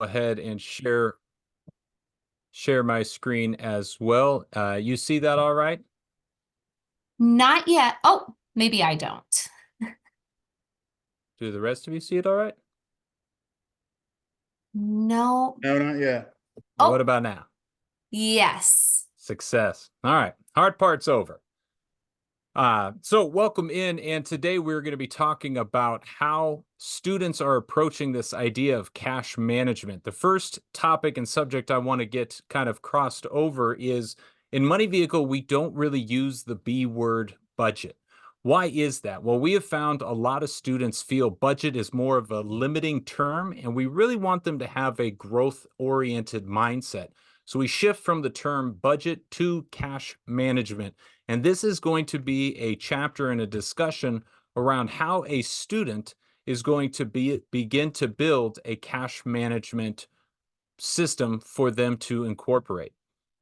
ahead and share my screen as well. You see that all right? Not yet. Oh, maybe I don't. Do the rest of you see it all right? No. No, not yet. What Oh, about now? yes. Success. All right. Hard part's over. So welcome in, and today we're going to be talking about how students are approaching this idea of cash management. The first topic and subject I want to get kind of crossed over is in Money Vehicle, we don't really use the B word budget. Why is that? Well, we have found a lot of students feel budget is more of a limiting term, and we really want them to have a growth-oriented mindset. So we shift from the term budget to cash management. And this is going to be a chapter and a discussion around how a student is going to begin to build a cash management system for them to incorporate.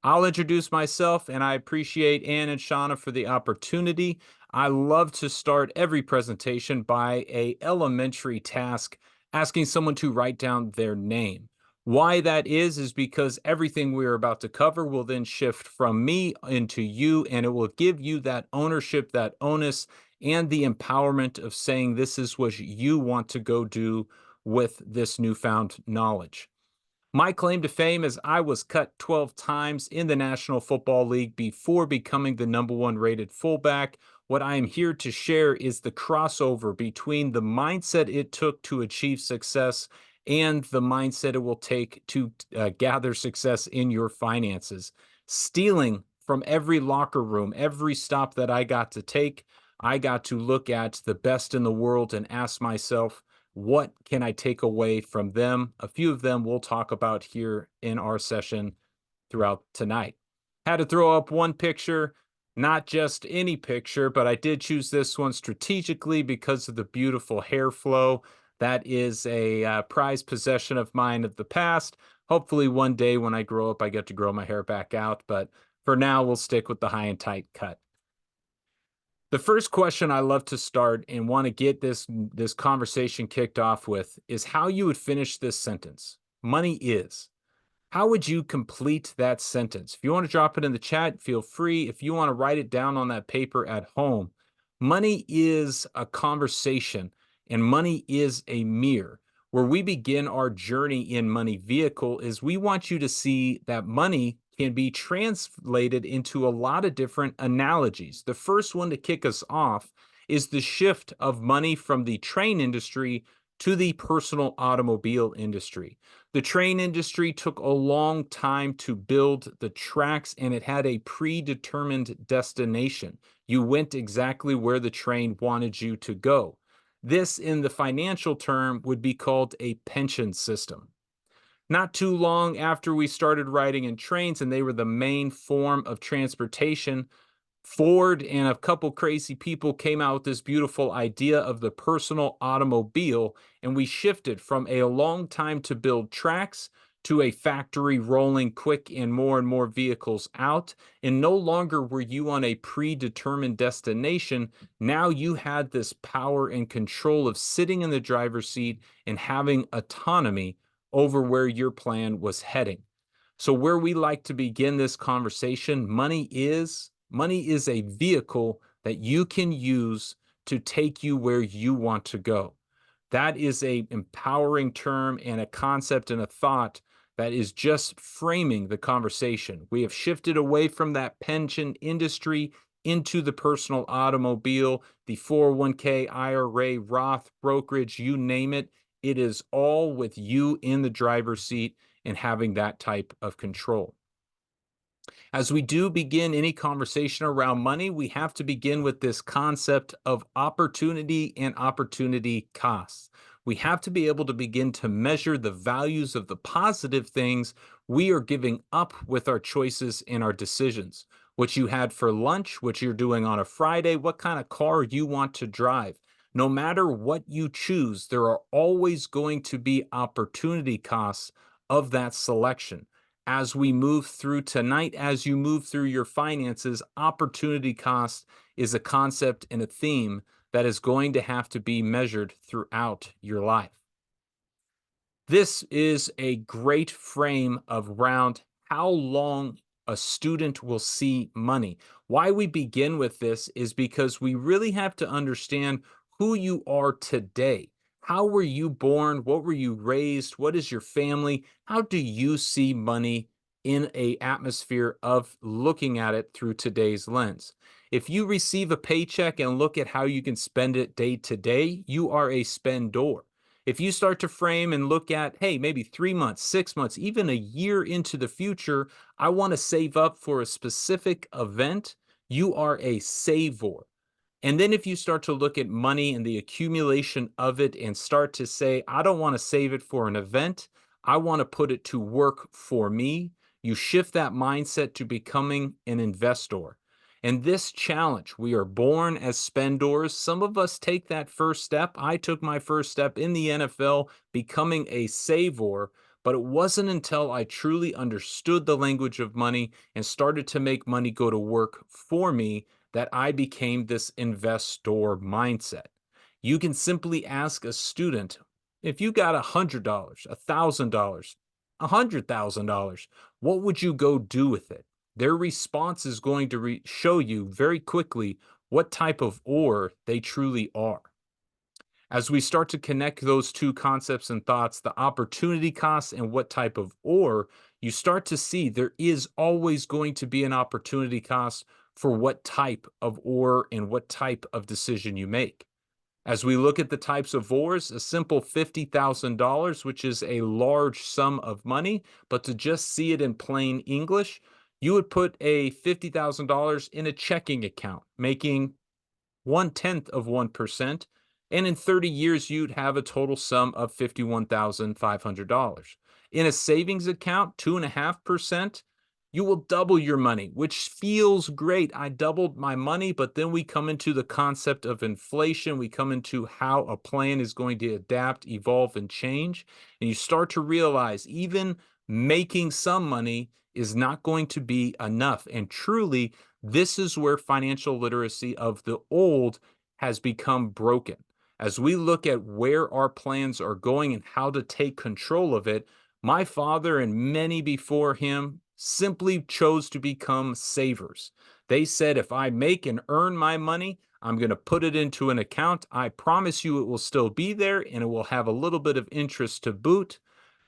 I'll introduce myself, and I appreciate Ann and Shauna for the opportunity. I love to start every presentation by an elementary task, asking someone to write down their name. Why that is because everything we're about to cover will then shift from me into you, and it will give you that ownership, that onus, and the empowerment of saying this is what you want to go do with this newfound knowledge. My claim to fame is I was cut 12 times in the National Football League before becoming the #1 rated fullback. What I am here to share is the crossover between the mindset it took to achieve success and the mindset it will take to gather success in your finances. Stealing from every locker room, every stop that I got to take, I got to look at the best in the world and ask myself, what can I take away from them? A few of them we'll talk about here in our session throughout tonight. Had to throw up one picture, not just any picture, but I did choose this one strategically because of the beautiful hair flow. That is a prized possession of mine of the past. Hopefully one day when I grow up, I get to grow my hair back out. But for now, we'll stick with the high and tight cut. The first question I love to start and want to get this conversation kicked off with is how you would finish this sentence. Money is. How would you complete that sentence? If you want to drop it in the chat, feel free. If you want to write it down on that paper at home, money is a conversation and money is a mirror. Where we begin our journey in Money Vehicle is we want you to see that money can be translated into a lot of different analogies. The first one to kick us off is the shift of money from the train industry to the personal automobile industry. The train industry took a long time to build the tracks, and it had a predetermined destination. You went exactly where the train wanted you to go. This, in the financial term, would be called a pension system. Not too long after we started riding in trains, and they were the main form of transportation, Ford and a couple crazy people came out with this beautiful idea of the personal automobile, and we shifted from a long time to build tracks to a factory rolling quick and more vehicles out. And no longer were you on a predetermined destination. Now you had this power and control of sitting in the driver's seat and having autonomy over where your plan was heading. So where we like to begin this conversation, money is a vehicle that you can use to take you where you want to go. That is a empowering term and a concept and a thought that is just framing the conversation. We have shifted away from that pension industry into the personal automobile, the 401k, IRA, Roth, brokerage, you name it. It is all with you in the driver's seat and having that type of control. As we do begin any conversation around money, we have to begin with this concept of opportunity and opportunity costs. We have to be able to begin to measure the values of the positive things we are giving up with our choices and our decisions. What you had for lunch, what you're doing on a Friday, what kind of car you want to drive. No matter what you choose, there are always going to be opportunity costs of that selection. As we move through tonight, as you move through your finances, opportunity cost is a concept and a theme that is going to have to be measured throughout your life. This is a great frame around how long a student will see money. Why we begin with this is because we really have to understand who you are today. How were you born? What were you raised? What is your family? How do you see money in a atmosphere of looking at it through today's lens? If you receive a paycheck and look at how you can spend it day to day, you are a spendor. If you start to frame and look at, hey, maybe 3 months, 6 months, even a year into the future, I want to save up for a specific event, you are a savor. And then if you start to look at money and the accumulation of it and start to say, I don't want to save it for an event, I want to put it to work for me, you shift that mindset to becoming an investor. And this challenge, we are born as spendors. Some of us take that first step. I took my first step in the NFL, becoming a savor. But it wasn't until I truly understood the language of money and started to make money go to work for me that I became this investor mindset. You can simply ask a student, if you got $100, $1,000, $100,000, what would you go do with it? Their response is going to show you very quickly what type of ore they truly are. As we start to connect those two concepts and thoughts, the opportunity cost and what type of ore, you start to see there is always going to be an opportunity cost for what type of ore and what type of decision you make. As we look at the types of ores, a simple $50,000, which is a large sum of money, but to just see it in plain English, you would put a $50,000 in a checking account, making 1/10 of 1%, and in 30 years, you'd have a total sum of $51,500. In a savings account, 2.5%, you will double your money, which feels great. I doubled my money, but then we come into the concept of inflation. We come into how a plan is going to adapt, evolve, and change. And you start to realize even making some money is not going to be enough. And truly, this is where financial literacy of the old has become broken. As we look at where our plans are going and how to take control of it, my father and many before him simply chose to become savers. They said, if I make and earn my money, I'm going to put it into an account. I promise you it will still be there and it will have a little bit of interest to boot.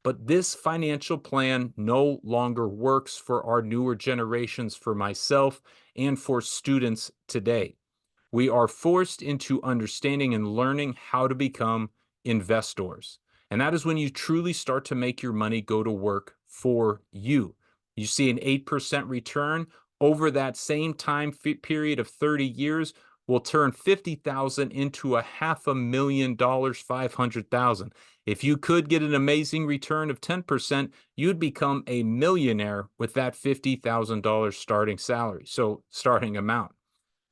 But this financial plan no longer works for our newer generations, for myself, and for students today. We are forced into understanding and learning how to become investors. And that is when you truly start to make your money go to work for you. You see an 8% return over that same time period of 30 years will turn 50,000 into a $500,000, 500,000. If you could get an amazing return of 10%, you'd become a millionaire with that $50,000 starting salary. So starting amount.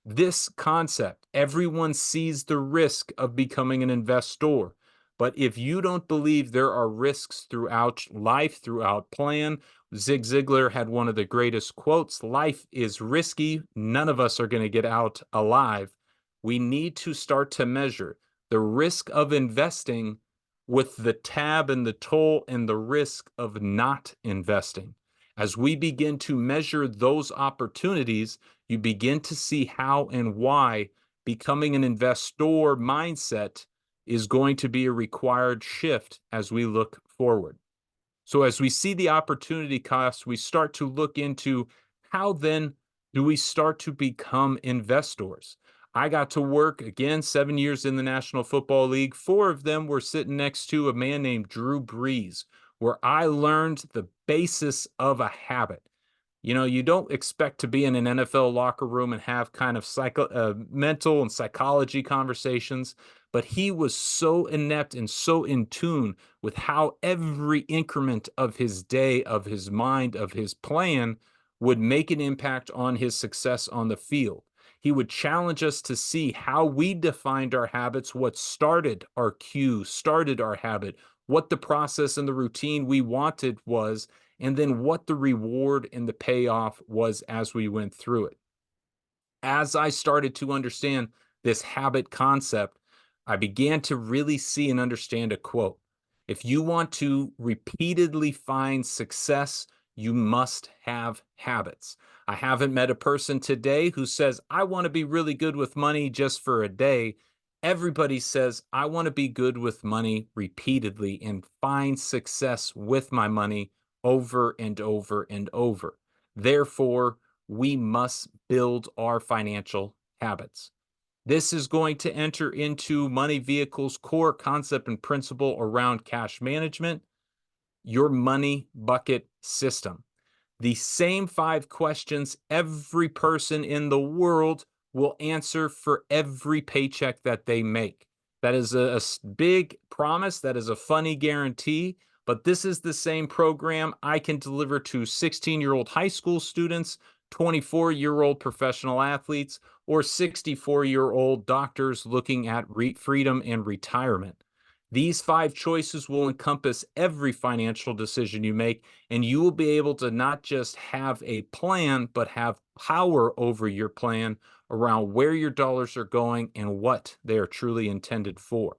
This concept, everyone sees the risk of becoming an investor. But if you don't believe there are risks throughout life, throughout plan, Zig Ziglar had one of the greatest quotes: life is risky. None of us are going to get out alive. We need to start to measure the risk of investing with the tab and the toll and the risk of not investing. As we begin to measure those opportunities, you begin to see how and why becoming an investor mindset is going to be a required shift as we look forward. So, as we see the opportunity costs, we start to look into how then do we start to become investors. I got to work again 7 years in the National Football League. 4 of them were sitting next to a man named Drew Brees, where I learned the basis of a habit. You know, you don't expect to be in an NFL locker room and have kind of mental and psychology conversations, but he was so inept and so in tune with how every increment of his day, of his mind, of his plan would make an impact on his success on the field. He would challenge us to see how we defined our habits, what started our cue, started our habit, what the process and the routine we wanted was, and then what the reward and the payoff was as we went through it. As I started to understand this habit concept, I began to really see and understand a quote. If you want to repeatedly find success, you must have habits. I haven't met a person today who says, I want to be really good with money just for a day. Everybody says, I want to be good with money repeatedly and find success with my money over and over and over. Therefore, we must build our financial habits. This is going to enter into Money Vehicle's core concept and principle around cash management, your money bucket system. The same 5 questions every person in the world will answer for every paycheck that they make. That is a big promise. That is a funny guarantee. But this is the same program I can deliver to 16-year-old high school students, 24-year-old professional athletes, or 64-year-old doctors looking at freedom and retirement. These 5 choices will encompass every financial decision you make, and you will be able to not just have a plan, but have power over your plan around where your dollars are going and what they are truly intended for.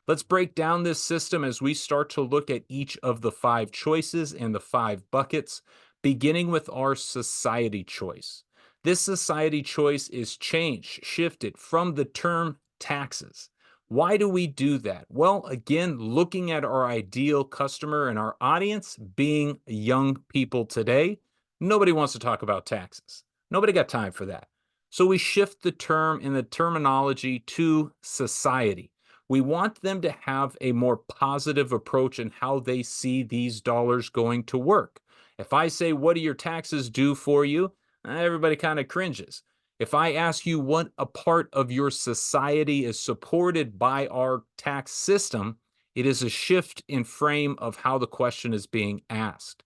Let's break down this system as we start to look at each of the 5 choices and the 5 buckets, beginning with our society choice. This society choice is changed, shifted from the term taxes. Why do we do that? Well, again, looking at our ideal customer and our audience being young people today, nobody wants to talk about taxes. Nobody got time for that. So we shift the term and the terminology to society. We want them to have a more positive approach in how they see these dollars going to work. If I say, what do your taxes do for you? Everybody kind of cringes. If I ask you what a part of your society is supported by our tax system, it is a shift in frame of how the question is being asked.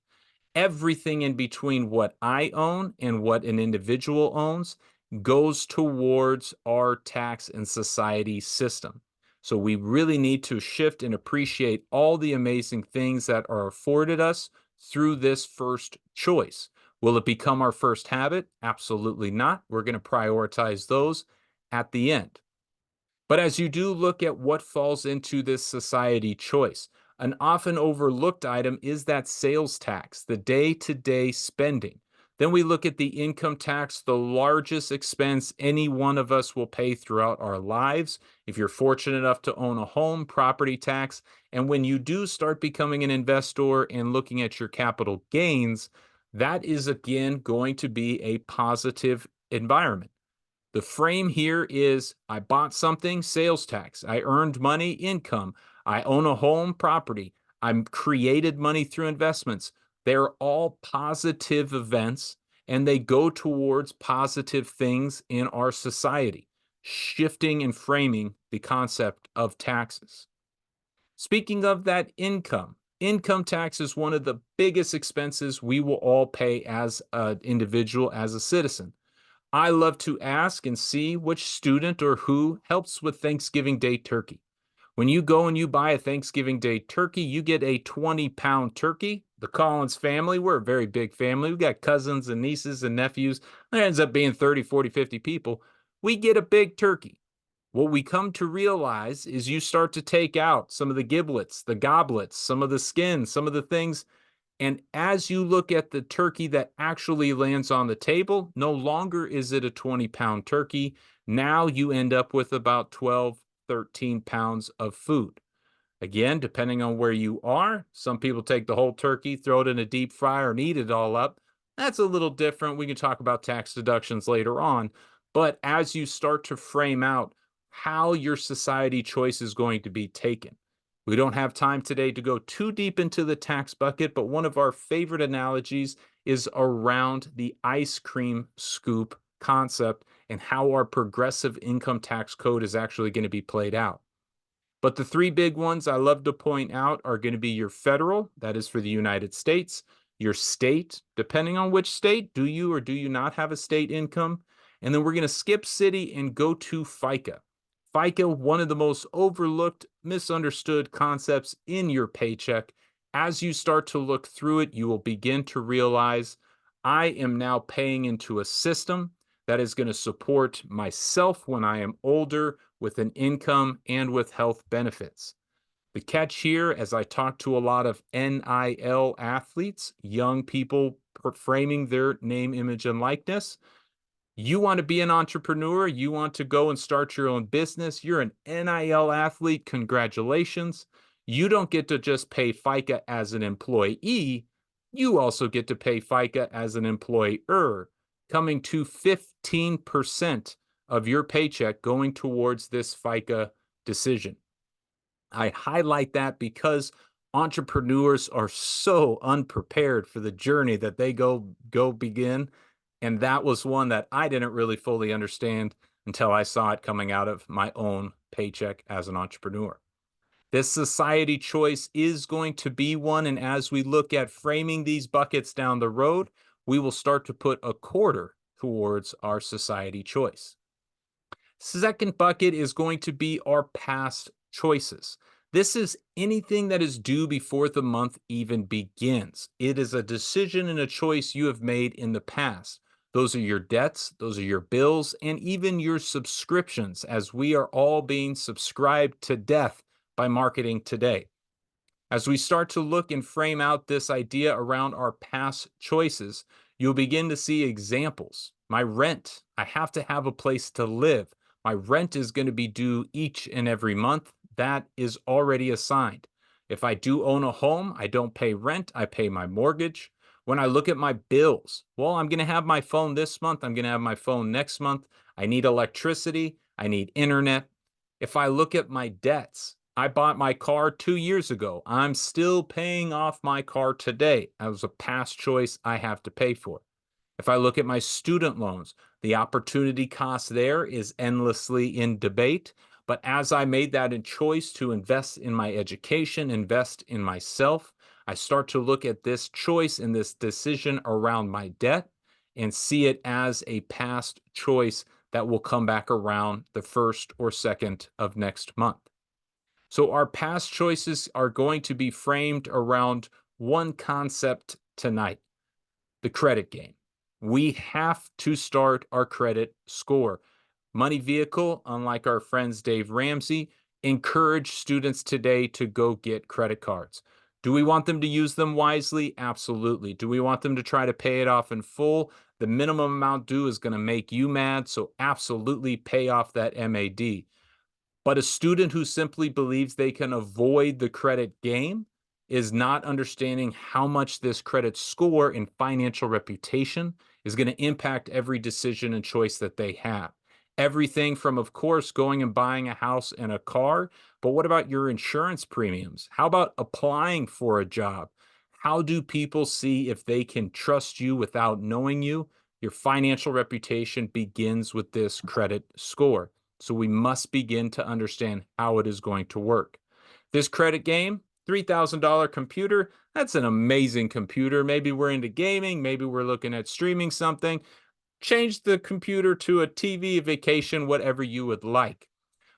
Everything in between what I own and what an individual owns goes towards our tax and society system. So we really need to shift and appreciate all the amazing things that are afforded us through this first choice. Will it become our first habit? Absolutely not. We're going to prioritize those at the end. But as you do look at what falls into this society choice, an often overlooked item is that sales tax, the day-to-day spending. Then we look at the income tax, the largest expense any one of us will pay throughout our lives. If you're fortunate enough to own a home, property tax, and when you do start becoming an investor and looking at your capital gains, that is again going to be a positive environment. The frame here is I bought something, sales tax. I earned money, income. I own a home, property. I created money through investments. They're all positive events and they go towards positive things in our society, shifting and framing the concept of taxes. Speaking of that income tax is one of the biggest expenses we will all pay as an individual, as a citizen. I love to ask and see which student or who helps with Thanksgiving Day turkey. When you go and you buy a Thanksgiving Day turkey, you get a 20-pound turkey. The Collins family, we're a very big family. We got cousins and nieces and nephews. There ends up being 30, 40, 50 people. We get a big turkey. What we come to realize is you start to take out some of the giblets, the goblets, some of the skin, some of the things, and as you look at the turkey that actually lands on the table, no longer is it a 20-pound turkey. Now you end up with about 12, 13 pounds of food. Again, depending on where you are, some people take the whole turkey, throw it in a deep fryer, and eat it all up. That's a little different. We can talk about tax deductions later on. But as you start to frame out how your society choice is going to be taken, we don't have time today to go too deep into the tax bucket, but one of our favorite analogies is around the ice cream scoop concept and how our progressive income tax code is actually going to be played out. But the 3 big ones I love to point out are going to be your federal, that is for the United States, your state, depending on which state, do you or do you not have a state income? And then we're going to skip city and go to FICA. FICA, one of the most overlooked, misunderstood concepts in your paycheck. As you start to look through it, you will begin to realize I am now paying into a system that is going to support myself when I am older with an income and with health benefits. The catch here, as I talk to a lot of NIL athletes, young people framing their name, image, and likeness, you want to be an entrepreneur, you want to go and start your own business, you're an NIL athlete, congratulations. You don't get to just pay FICA as an employee, you also get to pay FICA as an employer, coming to 15% of your paycheck going towards this FICA decision. I highlight that because entrepreneurs are so unprepared for the journey that they go begin, and that was one that I didn't really fully understand until I saw it coming out of my own paycheck as an entrepreneur. This society choice is going to be one, and as we look at framing these buckets down the road, we will start to put a quarter towards our society choice. Second bucket is going to be our past choices. This is anything that is due before the month even begins. It is a decision and a choice you have made in the past. Those are your debts, those are your bills, and even your subscriptions, as we are all being subscribed to death by marketing today. As we start to look and frame out this idea around our past choices, you'll begin to see examples. My rent, I have to have a place to live. My rent is going to be due each and every month. That is already assigned. If I do own a home, I don't pay rent, I pay my mortgage. When I look at my bills, well, I'm going to have my phone this month, I'm going to have my phone next month. I need electricity, I need internet. If I look at my debts, I bought my car 2 years ago. I'm still paying off my car today. That was a past choice I have to pay for. If I look at my student loans, the opportunity cost there is endlessly in debate. But as I made that a choice to invest in my education, invest in myself, I start to look at this choice and this decision around my debt and see it as a past choice that will come back around the first or second of next month. So our past choices are going to be framed around one concept tonight: the credit game. We have to start our credit score. Money Vehicle, unlike our friends Dave Ramsey, encourage students today to go get credit cards. Do we want them to use them wisely? Absolutely. Do we want them to try to pay it off in full? The minimum amount due is going to make you mad, so absolutely pay off that MAD. But a student who simply believes they can avoid the credit game is not understanding how much this credit score and financial reputation is going to impact every decision and choice that they have. Everything from, of course, going and buying a house and a car, but what about your insurance premiums? How about applying for a job? How do people see if they can trust you without knowing you? Your financial reputation begins with this credit score. So we must begin to understand how it is going to work. This credit game, $3,000 computer, that's an amazing computer. Maybe we're into gaming, maybe we're looking at streaming something. Change the computer to a TV, vacation, whatever you would like.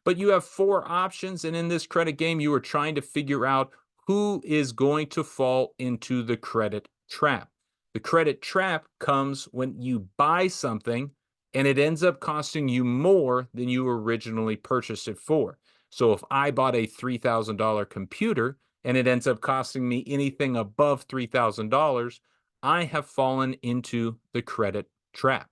But you have four options, and in this credit game, you are trying to figure out who is going to fall into the credit trap. The credit trap comes when you buy something and it ends up costing you more than you originally purchased it for. So if I bought a $3,000 computer and it ends up costing me anything above $3,000, I have fallen into the credit trap.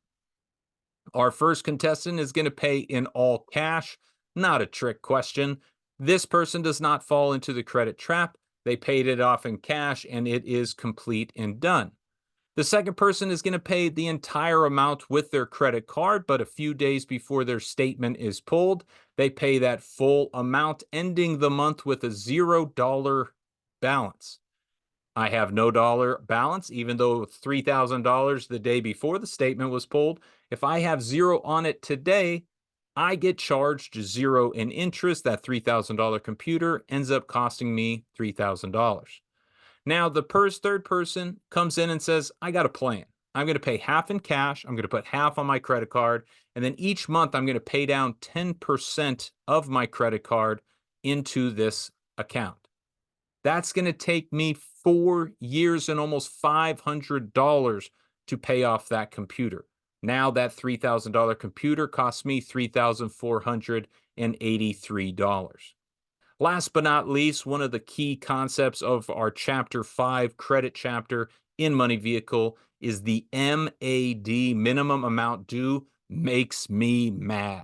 Our first contestant is going to pay in all cash, not a trick question. This person does not fall into the credit trap. They paid it off in cash and it is complete and done. The second person is going to pay the entire amount with their credit card, but a few days before their statement is pulled, they pay that full amount, ending the month with a $0 balance. I have no dollar balance, even though $3,000 the day before the statement was pulled. If I have zero on it today, I get charged zero in interest. That $3,000 computer ends up costing me $3,000. Now, the third person comes in and says, I got a plan. I'm going to pay half in cash. I'm going to put half on my credit card. And then each month, I'm going to pay down 10% of my credit card into this account. That's going to take me 4 years and almost $500 to pay off that computer. Now that $3,000 computer costs me $3,483. Last but not least, one of the key concepts of our Chapter 5 credit chapter in Money Vehicle is the MAD, minimum amount due, makes me mad.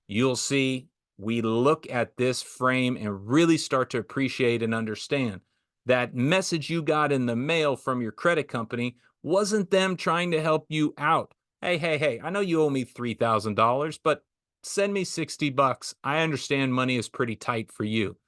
You'll see we look at this frame and really start to appreciate and understand that message you got in the mail from your credit company wasn't them trying to help you out. Hey, I know you owe me $3,000, but send me 60 bucks. I understand money is pretty tight for you.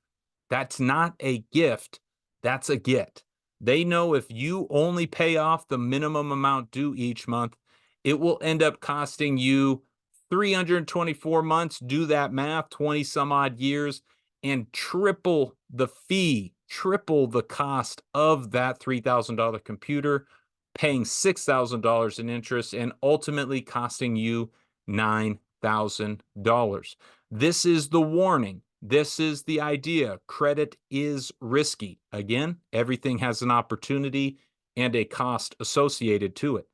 That's not a gift, that's a get. They know if you only pay off the minimum amount due each month, it will end up costing you 324 months, do that math, 20 some odd years, and triple the fee, triple the cost of that $3,000 computer, paying $6,000 in interest, and ultimately costing you $9,000. This is the warning. This is the idea. Credit is risky. Again, everything has an opportunity and a cost associated to it.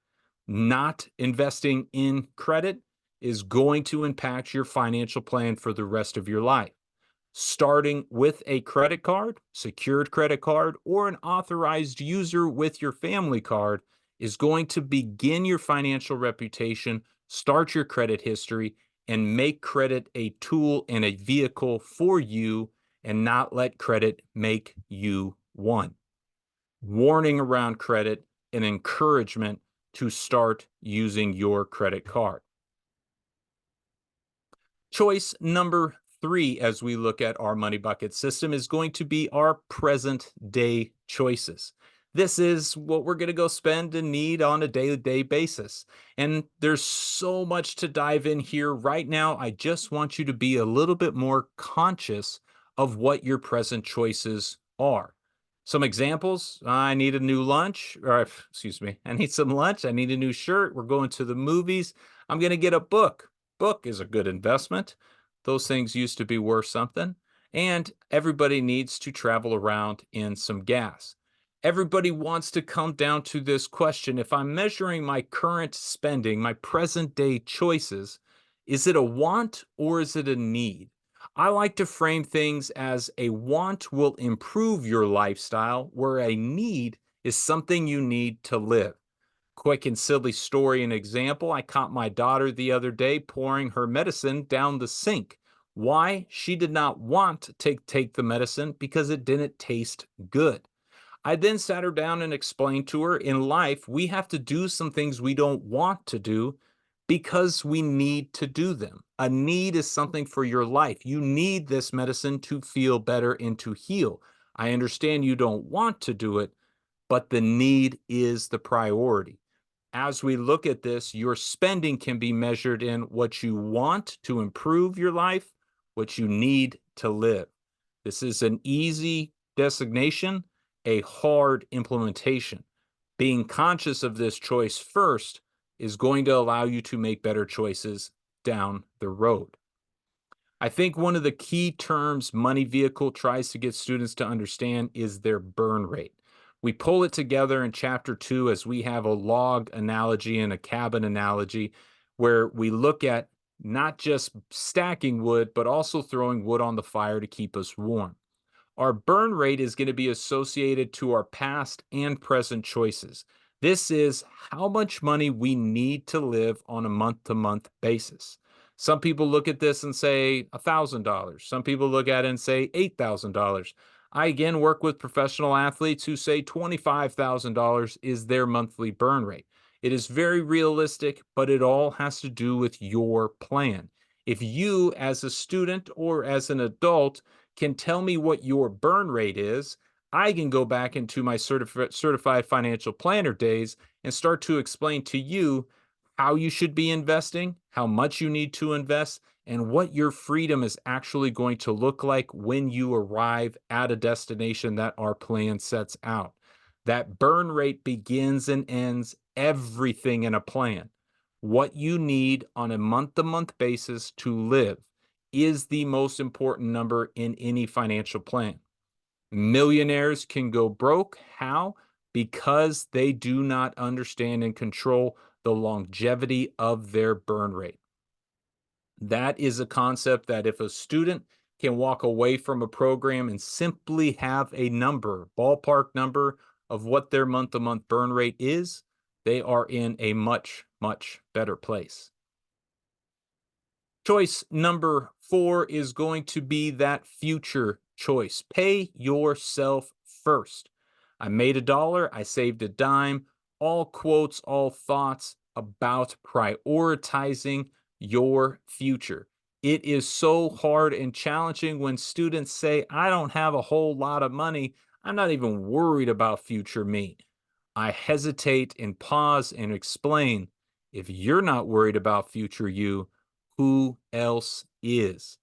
Not investing in credit is going to impact your financial plan for the rest of your life. Starting with a credit card, secured credit card, or an authorized user with your family card is going to begin your financial reputation, start your credit history, and make credit a tool and a vehicle for you and not let credit make you one. Warning around credit and encouragement to start using your credit card. Choice number 3, as we look at our money bucket system, is going to be our present day choices. This is what we're going to go spend and need on a day-to-day basis. And there's so much to dive in here. Right now, I just want you to be a little bit more conscious of what your present choices are. Some examples: I need a new lunch, or excuse me, I need some lunch, I need a new shirt, we're going to the movies, I'm going to get a book. Book is a good investment. Those things used to be worth something. And everybody needs to travel around in some gas. Everybody wants to come down to this question: if I'm measuring my current spending, my present day choices, is it a want or is it a need? I like to frame things as a want will improve your lifestyle, where a need is something you need to live. Quick and silly story and example: I caught my daughter the other day pouring her medicine down the sink. Why? She did not want to take the medicine because it didn't taste good. I then sat her down and explained to her, in life, we have to do some things we don't want to do because we need to do them. A need is something for your life. You need this medicine to feel better and to heal. I understand you don't want to do it, but the need is the priority. As we look at this, your spending can be measured in what you want to improve your life, what you need to live. This is an easy designation, a hard implementation. Being conscious of this choice first is going to allow you to make better choices down the road. I think one of the key terms Money Vehicle tries to get students to understand is their burn rate. We pull it together in chapter 2 as we have a log analogy and a cabin analogy, where we look at not just stacking wood, but also throwing wood on the fire to keep us warm. Our burn rate is going to be associated to our past and present choices. This is how much money we need to live on a month-to-month basis. Some people look at this and say $1,000. Some people look at it and say $8,000. I again work with professional athletes who say $25,000 is their monthly burn rate. It is very realistic, but it all has to do with your plan. If you, as a student or as an adult, can tell me what your burn rate is, I can go back into my certified financial planner days and start to explain to you how you should be investing, how much you need to invest, and what your freedom is actually going to look like when you arrive at a destination that our plan sets out. That burn rate begins and ends everything in a plan. What you need on a month-to-month basis to live is the most important number in any financial plan. Millionaires can go broke. How? Because they do not understand and control the longevity of their burn rate. That is a concept that if a student can walk away from a program and simply have a number, ballpark number of what their month to month burn rate is, they are in a much, much better place. Choice number 4 is going to be that future choice. Pay yourself first. I made a dollar, I saved a dime. All quotes, all thoughts about prioritizing your future. It is so hard and challenging when students say, I don't have a whole lot of money. I'm not even worried about future me. I hesitate and pause and explain, if you're not worried about future you, who else is?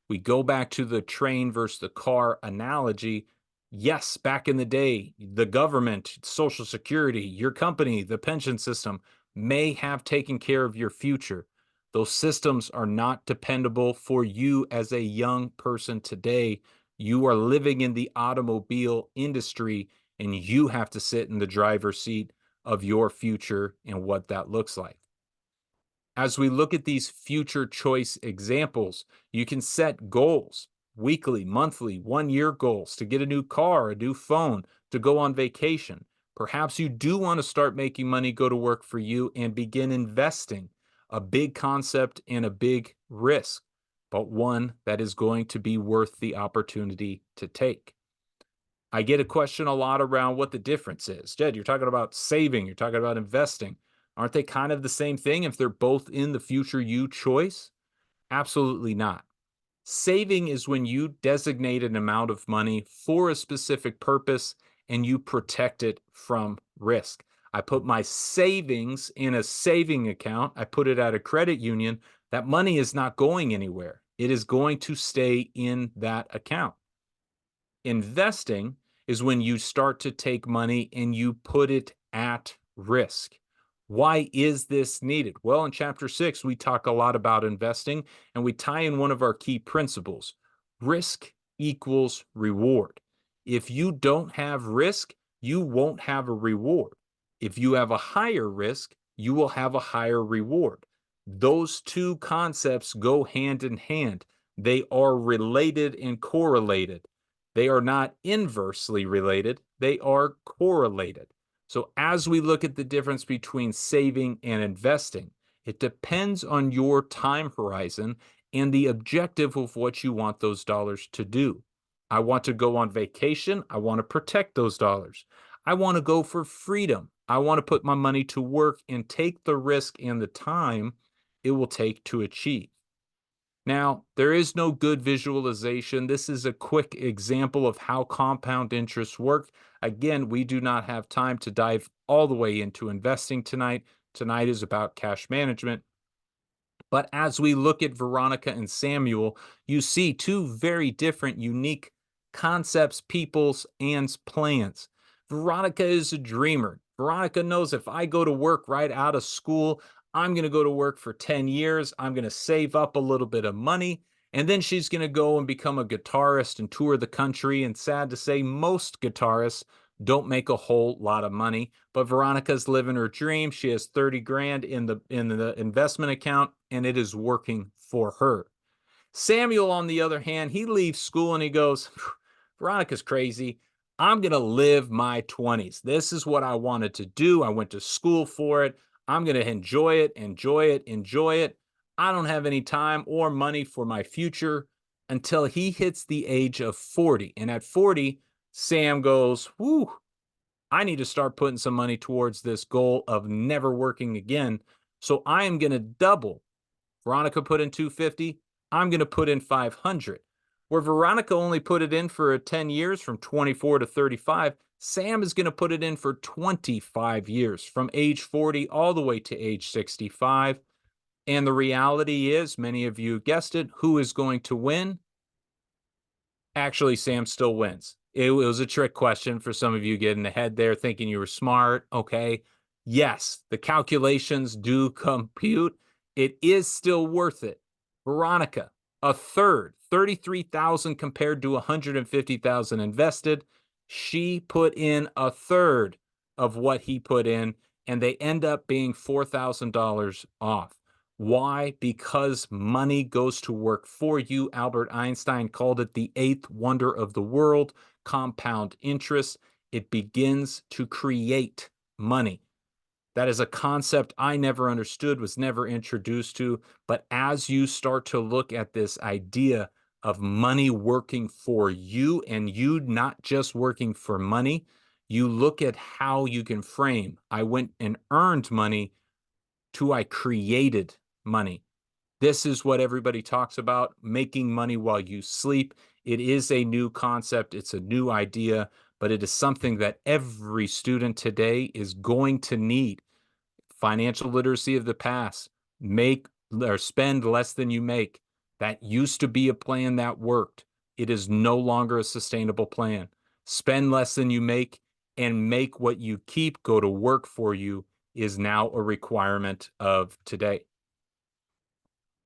We go back to the train versus the car analogy. Yes, back in the day, the government, Social Security, your company, the pension system may have taken care of your future. Those systems are not dependable for you as a young person today. You are living in the automobile industry and you have to sit in the driver's seat of your future and what that looks like. As we look at these future choice examples, you can set goals, weekly, monthly, 1 year goals to get a new car, a new phone, to go on vacation. Perhaps you do want to start making money, go to work for you, and begin investing. A big concept and a big risk, but one that is going to be worth the opportunity to take. I get a question a lot around what the difference is. Jed, you're talking about saving, you're talking about investing. Aren't they kind of the same thing if they're both in the future you choice? Absolutely not. Saving is when you designate an amount of money for a specific purpose and you protect it from risk. I put my savings in a saving account, I put it at a credit union. That money is not going anywhere, it is going to stay in that account. Investing is when you start to take money and you put it at risk. Why is this needed? Well, in chapter 6, we talk a lot about investing and we tie in one of our key principles. Risk equals reward. If you don't have risk, you won't have a reward. If you have a higher risk, you will have a higher reward. Those two concepts go hand in hand. They are related and correlated. They are not inversely related, they are correlated. So, as we look at the difference between saving and investing, it depends on your time horizon and the objective of what you want those dollars to do. I want to go on vacation. I want to protect those dollars. I want to go for freedom. I want to put my money to work and take the risk and the time it will take to achieve. Now, there is no good visualization. This is a quick example of how compound interest work. Again, we do not have time to dive all the way into investing tonight. Tonight is about cash management. But as we look at Veronica and Samuel, you see two very different, unique concepts, peoples, and plans. Veronica is a dreamer. Veronica knows if I go to work right out of school, I'm going to go to work for 10 years. I'm going to save up a little bit of money. And then she's going to go and become a guitarist and tour the country. And sad to say, most guitarists don't make a whole lot of money. But Veronica's living her dream. She has 30 grand in the investment account, and it is working for her. Samuel, on the other hand, he leaves school and he goes, Veronica's crazy. I'm going to live my 20s. This is what I wanted to do. I went to school for it. I'm going to enjoy it, enjoy it, enjoy it. I don't have any time or money for my future until he hits the age of 40. And at 40, Sam goes, whoo, I need to start putting some money towards this goal of never working again. So I am going to double. Veronica put in 250. I'm going to put in 500. Where Veronica only put it in for 10 years from 24 to 35, Sam is going to put it in for 25 years from age 40 all the way to age 65. And the reality is, many of you guessed it, who is going to win? Actually, Sam still wins. It was a trick question for some of you getting ahead there thinking you were smart. Okay. Yes, the calculations do compute. It is still worth it. Veronica, a third, 33,000 compared to 150,000 invested. She put in a third of what he put in, and they end up being $4,000 off. Why? Because money goes to work for you. Albert Einstein called it the eighth wonder of the world, compound interest. It begins to create money. That is a concept I never understood, was never introduced to. But as you start to look at this idea of money working for you and you not just working for money, you look at how you can frame. I went and earned money to I created money. This is what everybody talks about, making money while you sleep. It is a new concept, it's a new idea, but it is something that every student today is going to need. Financial literacy of the past, make or spend less than you make. That used to be a plan that worked. It is no longer a sustainable plan. Spend less than you make and make what you keep go to work for you is now a requirement of today.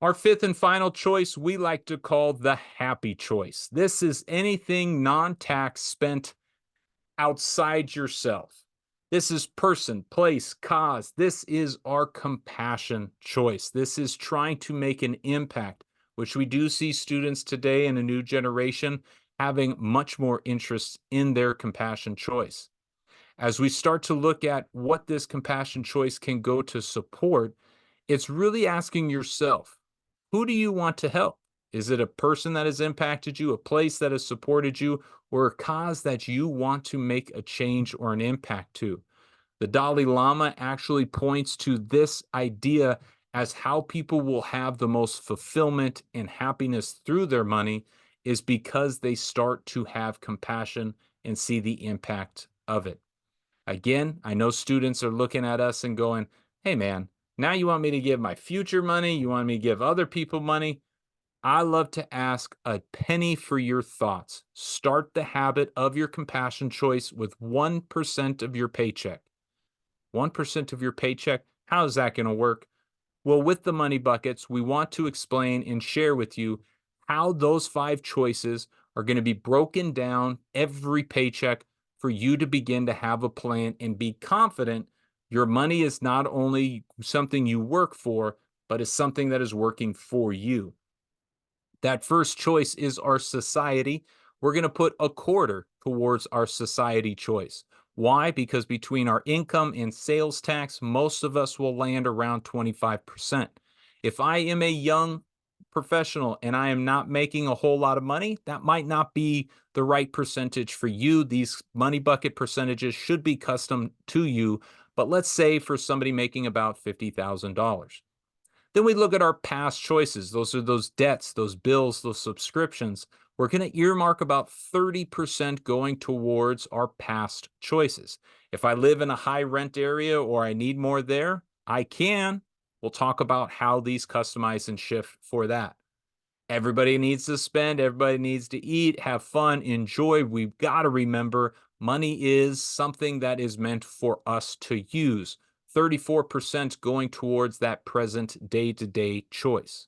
Our fifth and final choice we like to call the happy choice. This is anything non-tax spent outside yourself. This is person, place, cause. This is our compassion choice. This is trying to make an impact, which we do see students today in a new generation having much more interest in their compassion choice. As we start to look at what this compassion choice can go to support, it's really asking yourself, who do you want to help? Is it a person that has impacted you, a place that has supported you, or a cause that you want to make a change or an impact to? The Dalai Lama actually points to this idea as how people will have the most fulfillment and happiness through their money is because they start to have compassion and see the impact of it. Again, I know students are looking at us and going, hey man, now you want me to give my future money? You want me to give other people money? I love to ask a penny for your thoughts. Start the habit of your compassion choice with 1% of your paycheck. 1% of your paycheck. How is that going to work? Well, with the money buckets, we want to explain and share with you how those five choices are going to be broken down every paycheck for you to begin to have a plan and be confident your money is not only something you work for, but is something that is working for you. That first choice is our society. We're going to put a quarter towards our society choice. Why? Because between our income and sales tax, most of us will land around 25%. If I am a young professional and I am not making a whole lot of money, that might not be the right percentage for you. These money bucket percentages should be custom to you. But let's say for somebody making about $50,000. Then we look at our past choices. Those are those debts, those bills, those subscriptions. We're going to earmark about 30% going towards our past choices. If I live in a high rent area or I need more there, I can. We'll talk about how these customize and shift for that. Everybody needs to spend, everybody needs to eat, have fun, enjoy. We've got to remember money is something that is meant for us to use. 34% going towards that present day-to-day choice.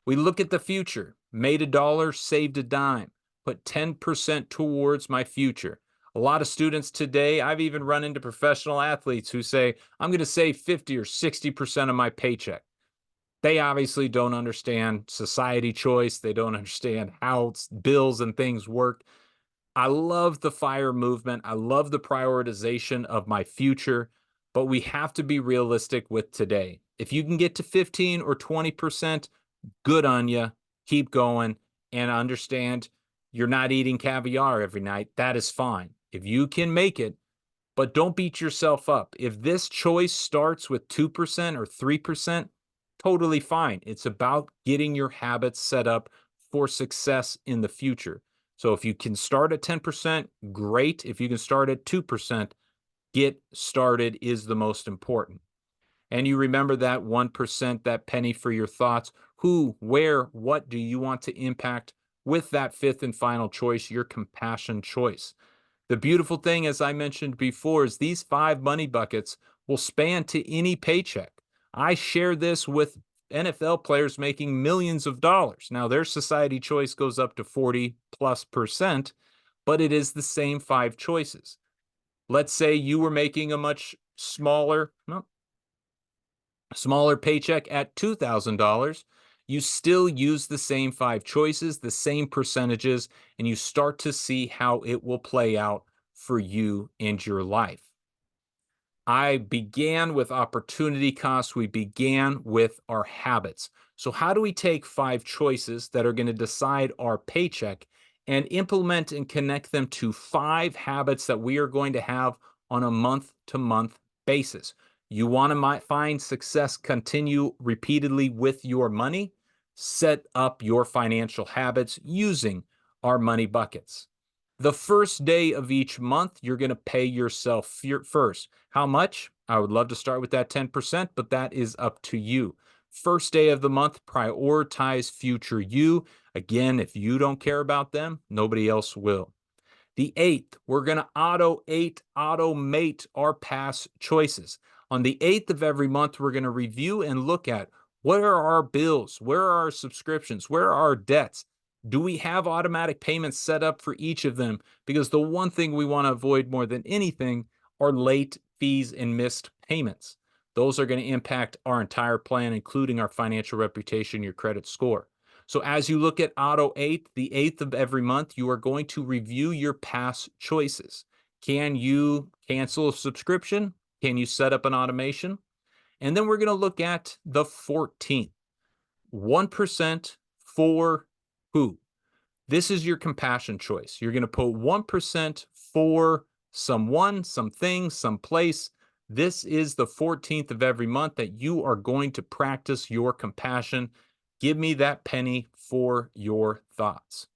We look at the future, made a dollar, saved a dime, put 10% towards my future. A lot of students today, I've even run into professional athletes who say, I'm going to save 50 or 60% of my paycheck. They obviously don't understand society choice. They don't understand how bills and things work. I love the FIRE movement. I love the prioritization of my future, but we have to be realistic with today. If you can get to 15 or 20%, good on you. Keep going and understand you're not eating caviar every night. That is fine. If you can make it, but don't beat yourself up. If this choice starts with 2% or 3%, totally fine. It's about getting your habits set up for success in the future. So if you can start at 10%, great. If you can start at 2%, get started is the most important. And you remember that 1%, that penny for your thoughts. Who, where, what do you want to impact with that fifth and final choice, your compassion choice? The beautiful thing, as I mentioned before, is these five money buckets will span to any paycheck. I share this with NFL players making millions of dollars. Now, their society choice goes up to 40+%, but it is the same five choices. Let's say you were making a much smaller, well, Smaller paycheck at $2,000, you still use the same 5 choices, the same percentages, and you start to see how it will play out for you and your life. I began with opportunity costs. We began with our habits. So, how do we take 5 choices that are going to decide our paycheck and implement and connect them to 5 habits that we are going to have on a month to month basis? You want to find success, continue repeatedly with your money, set up your financial habits using our money buckets. The first day of each month, you're going to pay yourself first. How much? I would love to start with that 10%, but that is up to you. First day of the month, prioritize future you. Again, if you don't care about them, nobody else will. The 8th, we're going to automate our past choices. On the 8th of every month, we're going to review and look at what are our bills, where are our subscriptions, where are our debts. Do we have automatic payments set up for each of them? Because the one thing we want to avoid more than anything are late fees and missed payments. Those are going to impact our entire plan, including our financial reputation, your credit score. So as you look at Auto 8, the 8th of every month, you are going to review your past choices. Can you cancel a subscription? Can you set up an automation? And then we're going to look at the 14th. 1% for who? This is your compassion choice. You're going to put 1% for someone, something, someplace. This is the 14th of every month that you are going to practice your compassion. Give me that penny for your thoughts.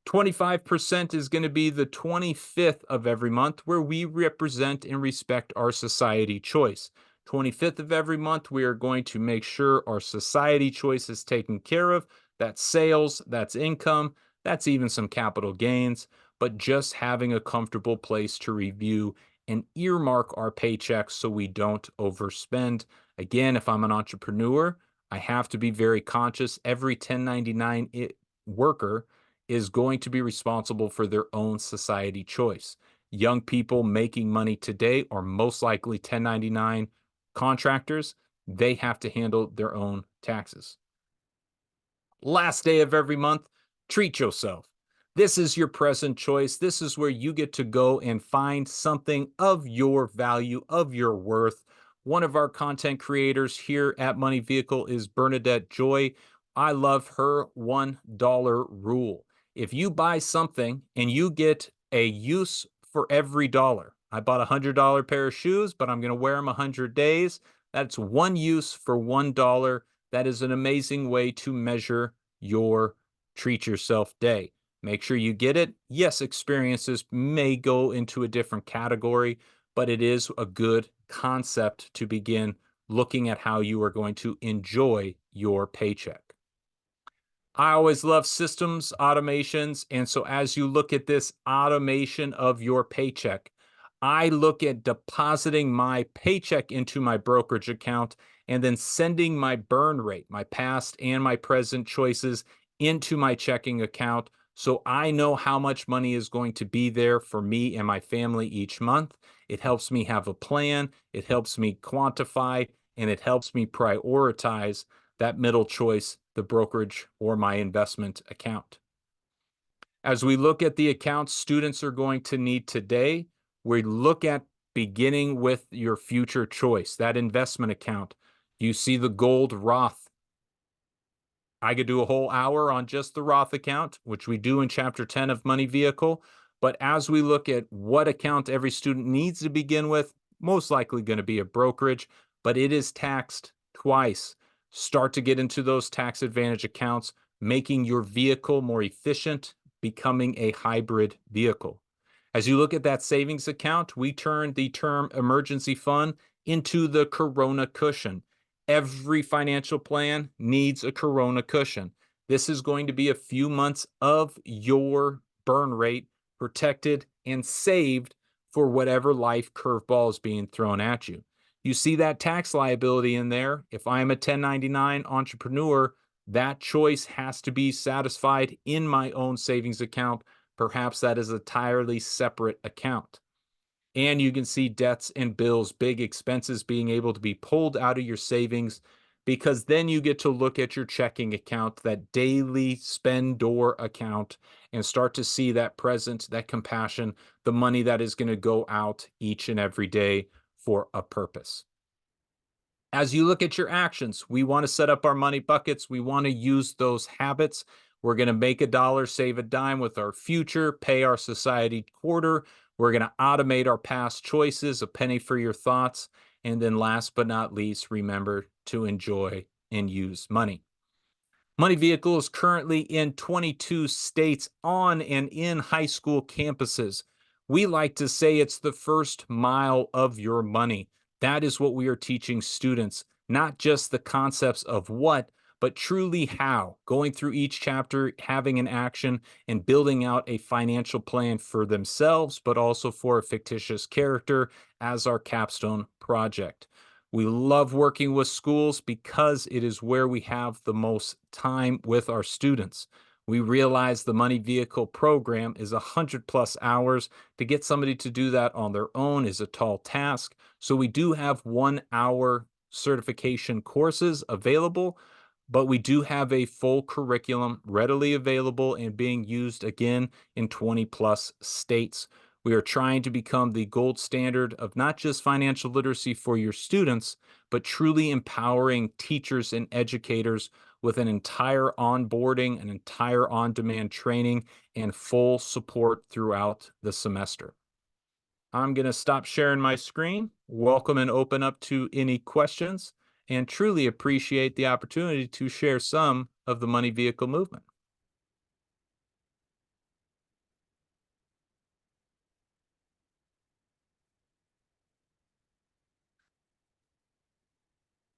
25% is going to be the 25th of every month, where we represent and respect our society choice. 25th of every month, we are going to make sure our society choice is taken care of. That's sales, that's income, that's even some capital gains, but just having a comfortable place to review and earmark our paychecks so we don't overspend. Again, if I'm an entrepreneur, I have to be very conscious. Every 1099 worker is going to be responsible for their own society choice. Young people making money today are most likely 1099 contractors. They have to handle their own taxes. Last day of every month, treat yourself. This is your present choice. This is where you get to go and find something of your value, of your worth. One of our content creators here at Money Vehicle is Bernadette Joy. I love her $1 rule. If you buy something and you get a use for every dollar, I bought a $100 pair of shoes, but I'm going to wear them 100 days. That's one use for $1. That is an amazing way to measure your treat yourself day. Make sure you get it. Yes, experiences may go into a different category, but it is a good concept to begin looking at how you are going to enjoy your paycheck. I always love systems, automations. And so as you look at this automation of your paycheck, I look at depositing my paycheck into my brokerage account and then sending my burn rate, my past and my present choices, into my checking account. So I know how much money is going to be there for me and my family each month. It helps me have a plan. It helps me quantify, and it helps me prioritize that middle choice, the brokerage or my investment account. As we look at the accounts students are going to need today, we look at beginning with your future choice, that investment account. You see the gold Roth. I could do a whole hour on just the Roth account, which we do in chapter 10 of Money Vehicle. But as we look at what account every student needs to begin with, most likely going to be a brokerage, but it is taxed twice. Start to get into those tax advantage accounts, making your vehicle more efficient, becoming a hybrid vehicle. As you look at that savings account, we turn the term emergency fund into the Corona cushion. Every financial plan needs a Corona cushion. This is going to be a few months of your burn rate protected and saved for whatever life curveball is being thrown at you. You see that tax liability in there. If I'm a 1099 entrepreneur, that choice has to be satisfied in my own savings account. Perhaps that is an entirely separate account. And you can see debts and bills, big expenses being able to be pulled out of your savings, because then you get to look at your checking account, that daily spend-door account, and start to see that presence, that compassion, the money that is going to go out each and every day for a purpose. As you look at your actions, we want to set up our money buckets. We want to use those habits. We're going to make a dollar, save a dime with our future, pay our society quarter. We're going to automate our past choices, a penny for your thoughts. And then last but not least, remember to enjoy and use money. Money Vehicle is currently in 22 states on and in high school campuses. We like to say it's the first mile of your money. That is what we are teaching students, not just the concepts of what, but truly how, going through each chapter, having an action, and building out a financial plan for themselves, but also for a fictitious character as our capstone project. We love working with schools because it is where we have the most time with our students. We realize the Money Vehicle program is 100+ hours. To get somebody to do that on their own is a tall task. So we do have 1 hour certification courses available, but we do have a full curriculum readily available and being used again in 20+ states. We are trying to become the gold standard of not just financial literacy for your students, but truly empowering teachers and educators with an entire onboarding, an entire on-demand training, and full support throughout the semester. I'm going to stop sharing my screen, welcome and open up to any questions, and truly appreciate the opportunity to share some of the Money Vehicle movement.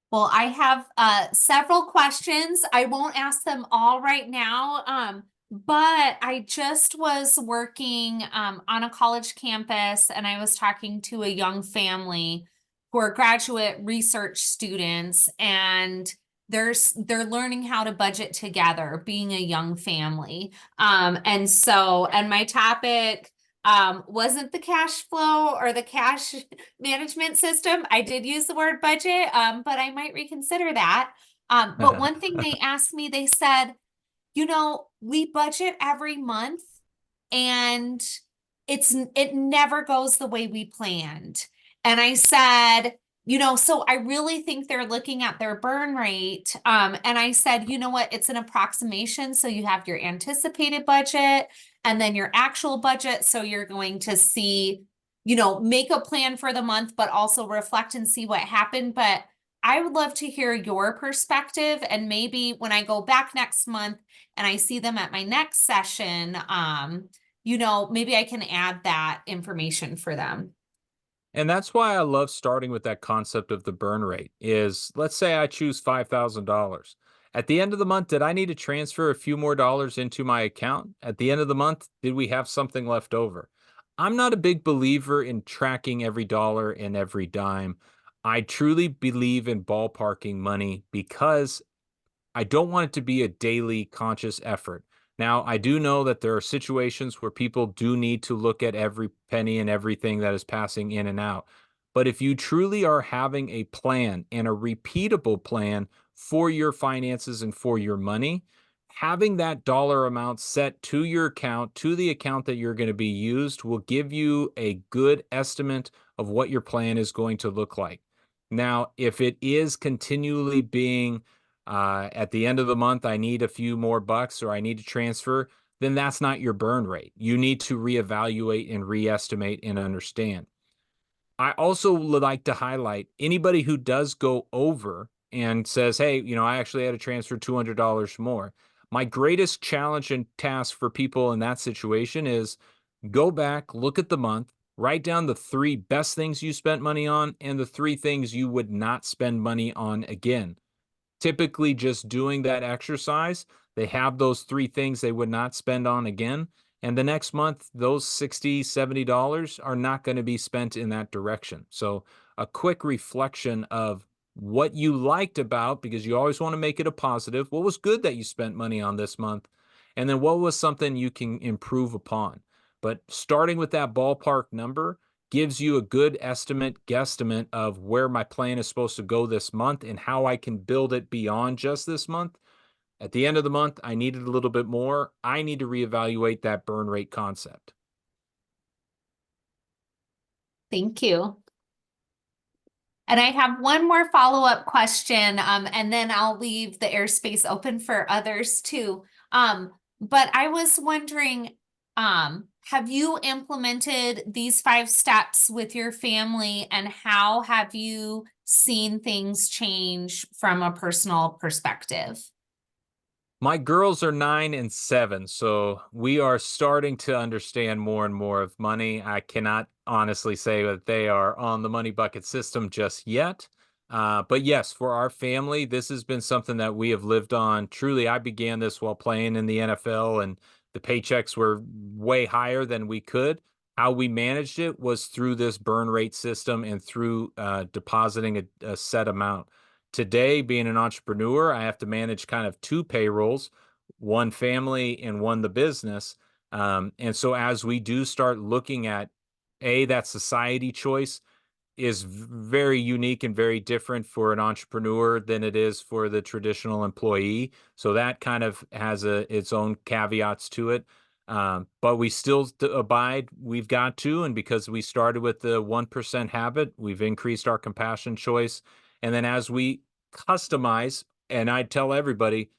Well, I have several questions. I won't ask them all right now, but I just was working on a college campus and I was talking to a young family who are graduate research students and they're learning how to budget together, being a young family. And my topic wasn't the cash flow or the cash management system. I did use the word budget, but I might reconsider that. But one thing they asked me, they said, we budget every month and it never goes the way we planned. And I said, so I really think they're looking at their burn rate. And I said, you know what? It's an approximation. So you have your anticipated budget and then your actual budget. So you're going to see, make a plan for the month, but also reflect and see what happened. But I would love to hear your perspective. And maybe when I go back next month and I see them at my next session, maybe I can add that information for them. And that's why I love starting with that concept of the burn rate is, let's say I choose $5,000. At the end of the month, did I need to transfer a few more dollars into my account? At the end of the month, did we have something left over? I'm not a big believer in tracking every dollar and every dime. I truly believe in ballparking money because I don't want it to be a daily conscious effort. Now, I do know that there are situations where people do need to look at every penny and everything that is passing in and out. But if you truly are having a plan and a repeatable plan for your finances and for your money, having that dollar amount set to your account, to the account that you're going to be used, will give you a good estimate of what your plan is going to look like. Now, if it is continually being at the end of the month, I need a few more bucks or I need to transfer, then that's not your burn rate. You need to reevaluate and reestimate and understand. I also would like to highlight anybody who does go over and says, hey, I actually had to transfer $200 more. My greatest challenge and task for people in that situation is go back, look at the month, write down the 3 best things you spent money on and the 3 things you would not spend money on again. Typically just doing that exercise, they have those 3 things they would not spend on again. And the next month, those $60, $70 are not going to be spent in that direction. So a quick reflection of what you liked about, because you always want to make it a positive. What was good that you spent money on this month? And then what was something you can improve upon? But starting with that ballpark number gives you a good estimate, guesstimate of where my plan is supposed to go this month and how I can build it beyond just this month. At the end of the month, I needed a little bit more. I need to reevaluate that burn rate concept. Thank you. And I have one more follow-up question, and then I'll leave the airspace open for others too. But I was wondering, have you implemented these 5 steps with your family, and how have you seen things change from a personal perspective? My girls are 9 and 7, so we are starting to understand more and more of money. I cannot honestly say that they are on the money bucket system just yet. But yes, for our family, this has been something that we have lived on. Truly, I began this while playing in the NFL, and the paychecks were way higher than we could. How we managed it was through this burn rate system and through depositing a set amount. Today, being an entrepreneur, I have to manage kind of 2 payrolls, one family and one the business. And so as we do start looking at that society choice is very unique and very different for an entrepreneur than it is for the traditional employee. So that kind of has its own caveats to it. But we still abide. We've got to, and because we started with the 1% habit, we've increased our compassion choice. And then as we customize, and I tell everybody,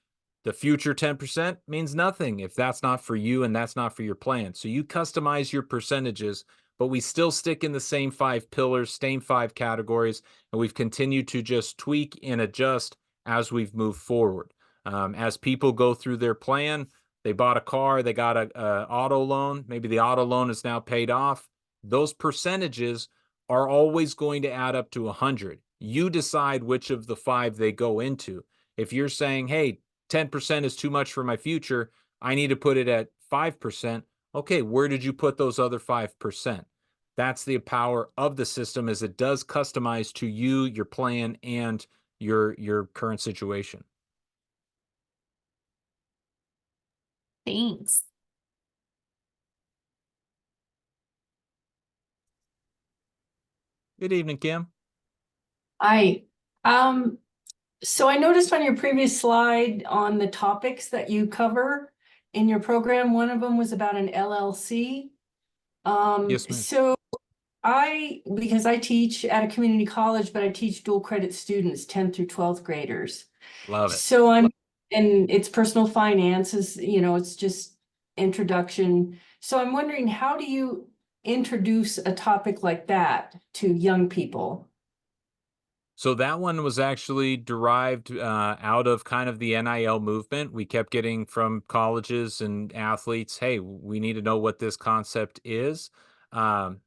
the future 10% means nothing if that's not for you and that's not for your plan. So you customize your percentages, but we still stick in the same 5 pillars, same 5 categories, and we've continued to just tweak and adjust as we've moved forward. As people go through their plan, they bought a car, they got a auto loan, maybe the auto loan is now paid off. Those percentages are always going to add up to 100. You decide which of the 5 they go into. If you're saying, hey, 10% is too much for my future, I need to put it at 5%. Okay, where did you put those other 5%? That's the power of the system, is it does customize to you, your plan, and your current situation. Thanks. Good evening, Kim. Hi. Um, so I noticed on your previous slide on the topics that you cover in your program, one of them was about an LLC. Yes, ma'am. So because I teach at a community college, but I teach dual credit students, 10th through 12th graders. Love it. So and it's personal finances, it's just introduction. So I'm wondering, how do you introduce a topic like that to young people? So that one was actually derived out of kind of the NIL movement. We kept getting from colleges and athletes, hey, we need to know what this concept is. Um,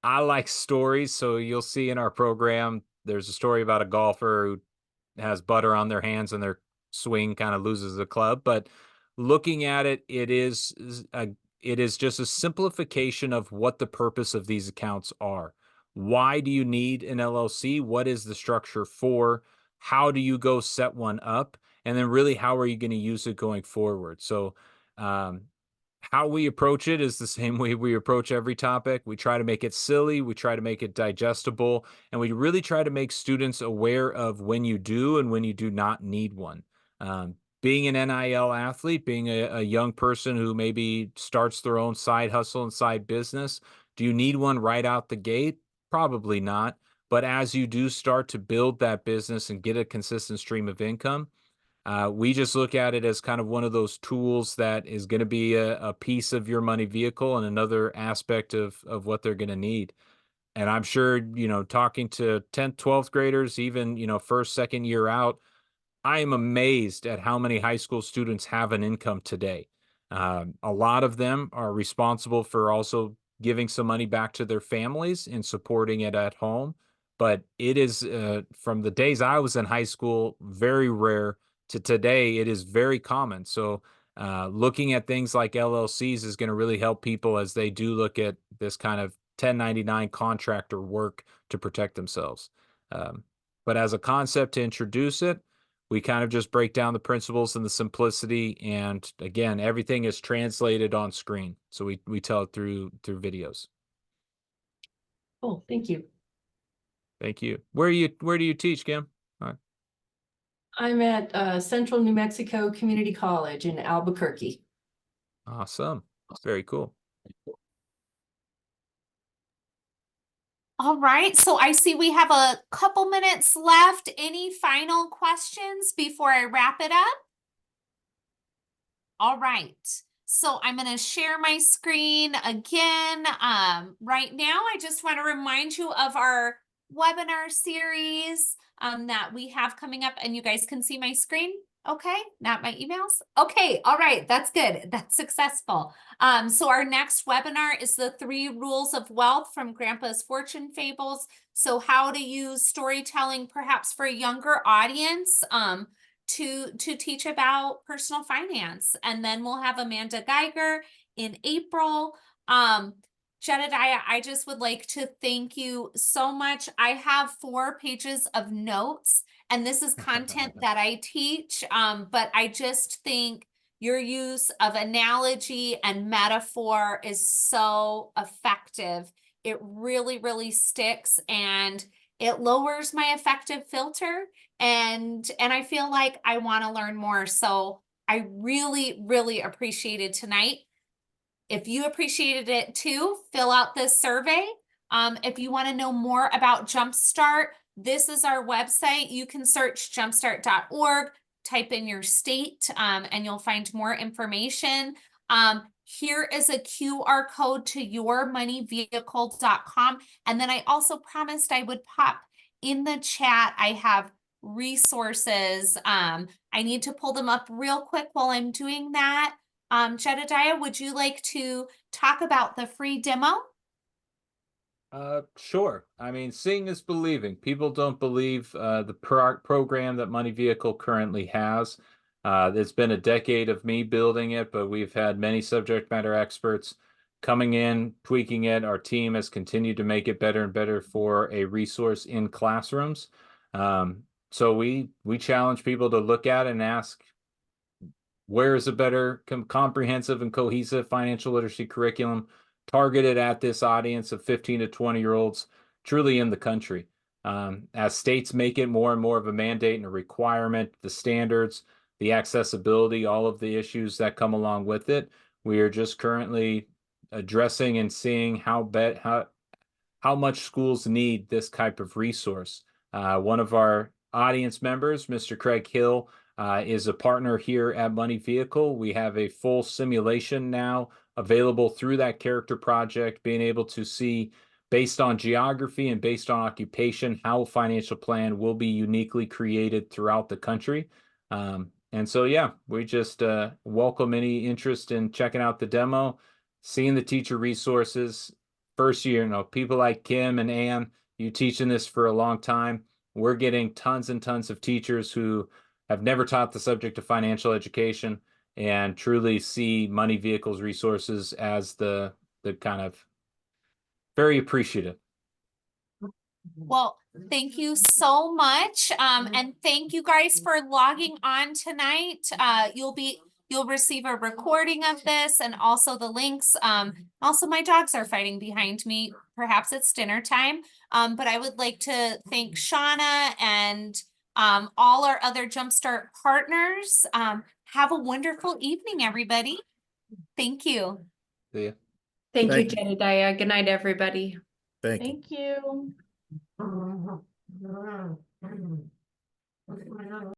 I like stories, so you'll see in our program, there's a story about a golfer who has butter on their hands and their swing kind of loses the club. But looking at it, it is just a simplification of what the purpose of these accounts are. Why do you need an LLC? What is the structure for? How do you go set one up? And then really, how are you going to use it going forward? So, um, how we approach it is the same way we approach every topic. We try to make it silly, we try to make it digestible, and we really try to make students aware of when you do and when you do not need one. Being an NIL athlete, being a young person who maybe starts their own side hustle and side business, do you need one right out the gate? Probably not. But as you do start to build that business and get a consistent stream of income, we just look at it as kind of one of those tools that is going to be a piece of your money vehicle and another aspect of what they're going to need. And I'm sure, talking to 10th, 12th graders, even, first, second year out, I am amazed at how many high school students have an income today. A lot of them are responsible for also giving some money back to their families and supporting it at home. But it is, from the days I was in high school, very rare to today, it is very common. So, looking at things like LLCs is going to really help people as they do look at this kind of 1099 contractor work to protect themselves. Um, but as a concept to introduce it, we kind of just break down the principles and the simplicity, and again, everything is translated on screen, so we tell it through videos. Oh, thank you. Thank you. Where do you teach, Kim? I'm at Central New Mexico Community College in Albuquerque. Awesome. Very cool. All right, so I see we have a couple minutes left. Any final questions before I wrap it up? All right, so I'm gonna share my screen again. Right now, I just want to remind you of our webinar series that we have coming up, and you guys can see my screen. Okay, not my emails. Okay, all right, that's good. That's successful. So our next webinar is the 3 Rules of Wealth from Grandpa's Fortune Fables. So how to use storytelling perhaps for a younger audience to teach about personal finance. And then we'll have Amanda Geiger in April. Jedediah, I just would like to thank you so much. I have 4 pages of notes, and this is content that I teach, but I just think your use of analogy and metaphor is so effective. It really, really sticks, and it lowers my effective filter, and I feel like I want to learn more. So I really, really appreciated tonight. If you appreciated it too, fill out this survey. If you want to know more about Jumpstart, this is our website. You can search jumpstart.org, type in your state, and you'll find more information. Here is a QR code to yourmoneyvehicle.com. And then I also promised I would pop in the chat. I have resources. I need to pull them up real quick while I'm doing that. Jedediah, would you like to talk about the free demo? Sure. I mean, seeing is believing. People don't believe the program that Money Vehicle currently has. It's been a decade of me building it, but we've had many subject matter experts coming in, tweaking it. Our team has continued to make it better and better for a resource in classrooms. So we challenge people to look at it and ask, where is a better comprehensive and cohesive financial literacy curriculum targeted at this audience of 15 to 20-year-olds truly in the country? As states make it more and more of a mandate and a requirement, the standards, the accessibility, all of the issues that come along with it, we are just currently addressing and seeing how much schools need this type of resource. One of our audience members, Mr. Craig Hill, is a partner here at Money Vehicle. We have a full simulation now available through that character project, being able to see, based on geography and based on occupation, how a financial plan will be uniquely created throughout the country. And so, yeah, we just welcome any interest in checking out the demo, seeing the teacher resources. First year, people like Kim and Ann, you teaching this for a long time. We're getting tons and tons of teachers who have never taught the subject of financial education and truly see Money Vehicles resources as the kind of very appreciative. Well, thank you so much. And thank you guys for logging on tonight. You'll receive a recording of this and also the links. Also my dogs are fighting behind me. Perhaps it's dinner time. But I would like to thank Shauna and all our other Jumpstart partners. Have a wonderful evening, everybody. Thank you. See ya. Thank you, Thank you. Jedediah. Good night, everybody. Thank you. Thank you.